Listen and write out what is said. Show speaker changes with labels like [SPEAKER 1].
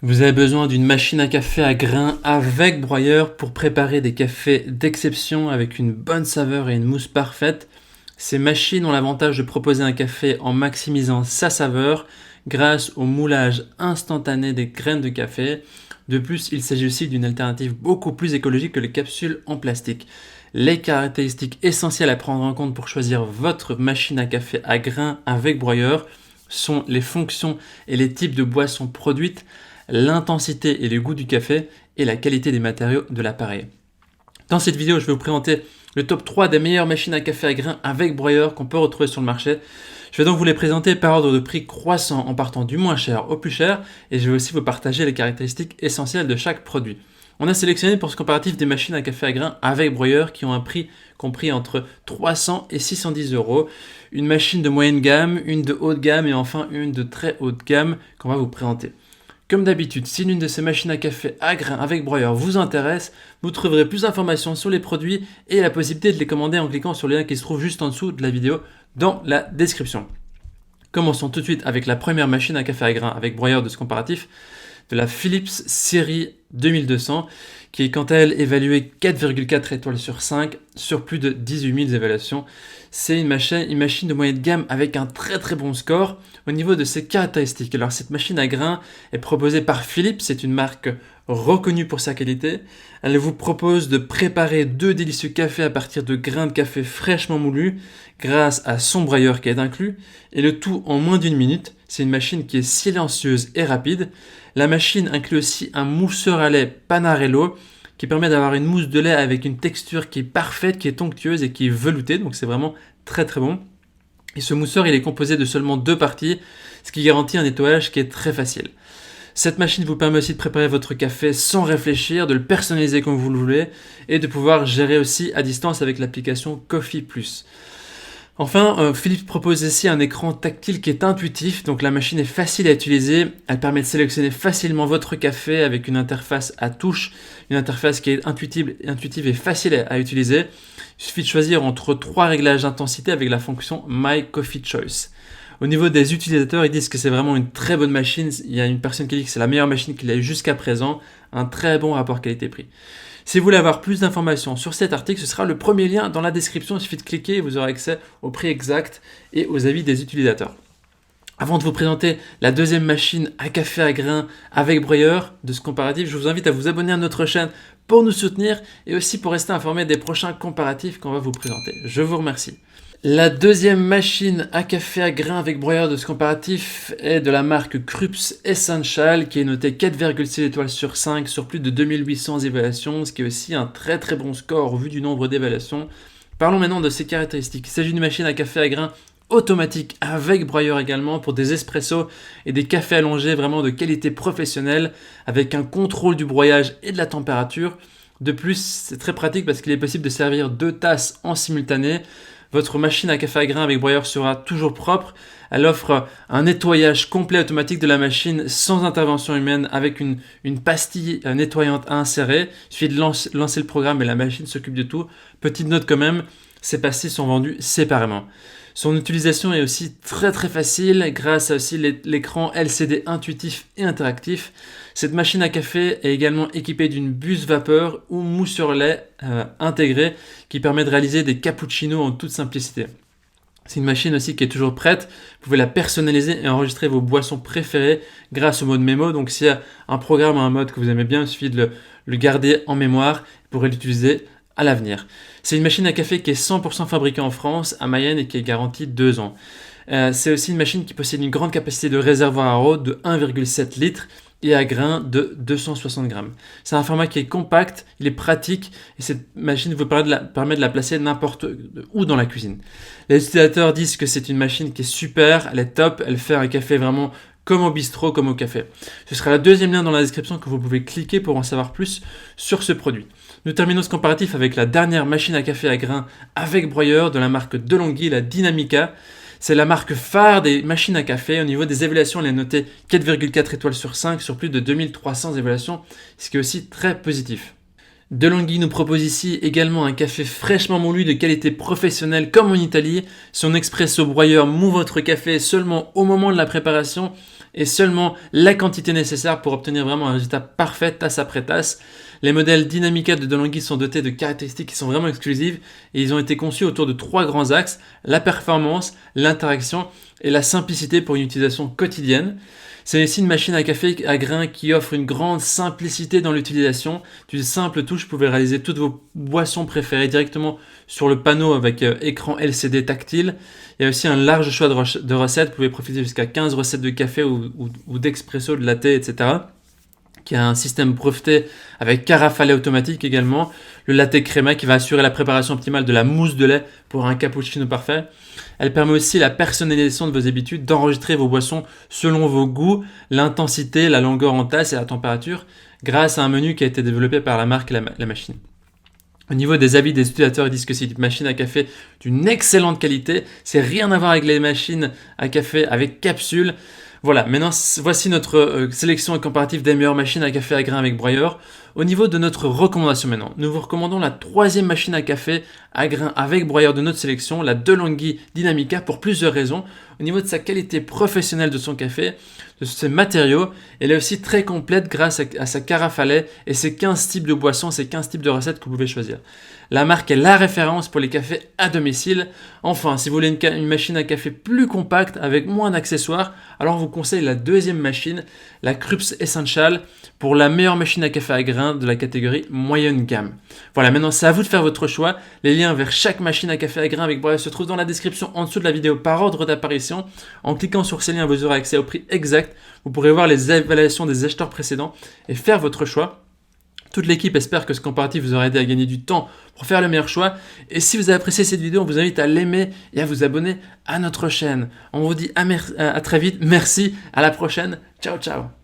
[SPEAKER 1] Vous avez besoin d'une machine à café à grains avec broyeur pour préparer des cafés d'exception avec une bonne saveur et une mousse parfaite. Ces machines ont l'avantage de proposer un café en maximisant sa saveur grâce au moulage instantané des graines de café. De plus, il s'agit aussi d'une alternative beaucoup plus écologique que les capsules en plastique. Les caractéristiques essentielles à prendre en compte pour choisir votre machine à café à grains avec broyeur sont les fonctions et les types de boissons produites, l'intensité et le goût du café et la qualité des matériaux de l'appareil. Dans cette vidéo, je vais vous présenter le top 3 des meilleures machines à café à grains avec broyeur qu'on peut retrouver sur le marché. Je vais donc vous les présenter par ordre de prix croissant en partant du moins cher au plus cher et je vais aussi vous partager les caractéristiques essentielles de chaque produit. On a sélectionné pour ce comparatif des machines à café à grains avec broyeur qui ont un prix compris entre 300 et 610 euros. Une machine de moyenne gamme, une de haute gamme et enfin une de très haute gamme qu'on va vous présenter. Comme d'habitude, si l'une de ces machines à café à grains avec broyeur vous intéresse, vous trouverez plus d'informations sur les produits et la possibilité de les commander en cliquant sur le lien qui se trouve juste en dessous de la vidéo dans la description. Commençons tout de suite avec la première machine à café à grains avec broyeur de ce comparatif, de la Philips série 2200, qui est quant à elle évaluée 4,4 étoiles sur 5 sur plus de 18 000 évaluations. C'est une machine de moyenne gamme avec un très bon score au niveau de ses caractéristiques. Alors cette machine à grains est proposée par Philips, c'est une marque reconnue pour sa qualité. Elle vous propose de préparer 2 délicieux cafés à partir de grains de café fraîchement moulus grâce à son broyeur qui est inclus et le tout en moins d'une minute. C'est une machine qui est silencieuse et rapide. La machine inclut aussi un mousseur à lait Panarello qui permet d'avoir une mousse de lait avec une texture qui est parfaite, qui est onctueuse et qui est veloutée. Donc c'est vraiment très bon. Et ce mousseur, il est composé de seulement 2 parties, ce qui garantit un nettoyage qui est très facile. Cette machine vous permet aussi de préparer votre café sans réfléchir, de le personnaliser comme vous le voulez et de pouvoir gérer aussi à distance avec l'application Coffee Plus. Enfin, Philips propose aussi un écran tactile qui est intuitif, donc la machine est facile à utiliser, elle permet de sélectionner facilement votre café avec une interface à touche, une interface qui est intuitive et facile à utiliser. Il suffit de choisir entre 3 réglages d'intensité avec la fonction My Coffee Choice. Au niveau des utilisateurs, ils disent que c'est vraiment une très bonne machine, il y a une personne qui dit que c'est la meilleure machine qu'il a eu jusqu'à présent, un très bon rapport qualité-prix. Si vous voulez avoir plus d'informations sur cet article, ce sera le premier lien dans la description. Il suffit de cliquer et vous aurez accès au prix exact et aux avis des utilisateurs. Avant de vous présenter la deuxième machine à café à grains avec broyeur de ce comparatif, je vous invite à vous abonner à notre chaîne pour nous soutenir et aussi pour rester informé des prochains comparatifs qu'on va vous présenter. Je vous remercie. La deuxième machine à café à grains avec broyeur de ce comparatif est de la marque Krups Essential qui est notée 4,6 étoiles sur 5 sur plus de 2800 évaluations, ce qui est aussi un très bon score au vu du nombre d'évaluations. Parlons maintenant de ses caractéristiques. Il s'agit d'une machine à café à grains automatique avec broyeur également pour des espressos et des cafés allongés vraiment de qualité professionnelle avec un contrôle du broyage et de la température. De plus, c'est très pratique parce qu'il est possible de servir 2 tasses en simultané. Votre machine à café à grains avec broyeur sera toujours propre. Elle offre un nettoyage complet automatique de la machine sans intervention humaine avec une pastille nettoyante à insérer. Il suffit de lancer le programme et la machine s'occupe de tout. Petite note quand même, ces pastilles sont vendues séparément. Son utilisation est aussi très facile grâce à aussi l'écran LCD intuitif et interactif. Cette machine à café est également équipée d'une buse vapeur ou mousse sur lait intégrée qui permet de réaliser des cappuccinos en toute simplicité. C'est une machine aussi qui est toujours prête. Vous pouvez la personnaliser et enregistrer vos boissons préférées grâce au mode mémo. Donc s'il y a un programme ou un mode que vous aimez bien, il suffit de le garder en mémoire pour l'utiliser à l'avenir. C'est une machine à café qui est 100% fabriquée en France, à Mayenne, et qui est garantie 2 ans. C'est aussi une machine qui possède une grande capacité de réservoir à eau de 1,7 litres et à grains de 260 grammes. C'est un format qui est compact, il est pratique et cette machine vous permet de la placer n'importe où dans la cuisine. Les utilisateurs disent que c'est une machine qui est super, elle est top, elle fait un café vraiment comme au bistrot, comme au café. Ce sera le deuxième lien dans la description que vous pouvez cliquer pour en savoir plus sur ce produit. Nous terminons ce comparatif avec la dernière machine à café à grains avec broyeur de la marque DeLonghi, la Dynamica. C'est la marque phare des machines à café. Au niveau des évaluations, elle est notée 4,4 étoiles sur 5 sur plus de 2300 évaluations, ce qui est aussi très positif. DeLonghi nous propose ici également un café fraîchement moulu de qualité professionnelle comme en Italie. Son expresso broyeur moud votre café seulement au moment de la préparation et seulement la quantité nécessaire pour obtenir vraiment un résultat parfait tasse après tasse. Les modèles Dynamica de DeLonghi sont dotés de caractéristiques qui sont vraiment exclusives et ils ont été conçus autour de 3 grands axes: la performance, l'interaction et la simplicité pour une utilisation quotidienne. C'est aussi une machine à café à grains qui offre une grande simplicité dans l'utilisation. D'une simple touche, vous pouvez réaliser toutes vos boissons préférées directement sur le panneau avec écran LCD tactile. Il y a aussi un large choix de recettes. Vous pouvez profiter jusqu'à 15 recettes de café ou d'expresso, de latte, etc. Qui a un système breveté avec carafe à lait automatique également. Le latte crema qui va assurer la préparation optimale de la mousse de lait pour un cappuccino parfait. Elle permet aussi la personnalisation de vos habitudes, d'enregistrer vos boissons selon vos goûts, l'intensité, la longueur en tasse et la température, grâce à un menu qui a été développé par la marque et la machine. Au niveau des avis des utilisateurs, ils disent que c'est une machine à café d'une excellente qualité. C'est rien à voir avec les machines à café avec capsule. Voilà, maintenant voici notre sélection et comparatif des meilleures machines à café à grains avec broyeur. Au niveau de notre recommandation maintenant, nous vous recommandons la 3e machine à café à grains avec broyeur de notre sélection, la DeLonghi Dynamica, pour plusieurs raisons. Au niveau de sa qualité professionnelle de son café, de ses matériaux, elle est aussi très complète grâce à sa carafe à lait et ses 15 types de boissons, ses 15 types de recettes que vous pouvez choisir. La marque est la référence pour les cafés à domicile. Enfin, si vous voulez une machine à café plus compacte avec moins d'accessoires, alors on vous conseille la 2e machine, la Krups Essential, pour la meilleure machine à café à grains de la catégorie moyenne gamme. Voilà, maintenant c'est à vous de faire votre choix. Les liens vers chaque machine à café à grains avec broyeur se trouvent dans la description en dessous de la vidéo par ordre d'apparition. En cliquant sur ces liens, vous aurez accès au prix exact. Vous pourrez voir les évaluations des acheteurs précédents et faire votre choix. Toute l'équipe espère que ce comparatif vous aura aidé à gagner du temps pour faire le meilleur choix. Et si vous avez apprécié cette vidéo, on vous invite à l'aimer et à vous abonner à notre chaîne. On vous dit à très vite. Merci. À la prochaine. Ciao, ciao.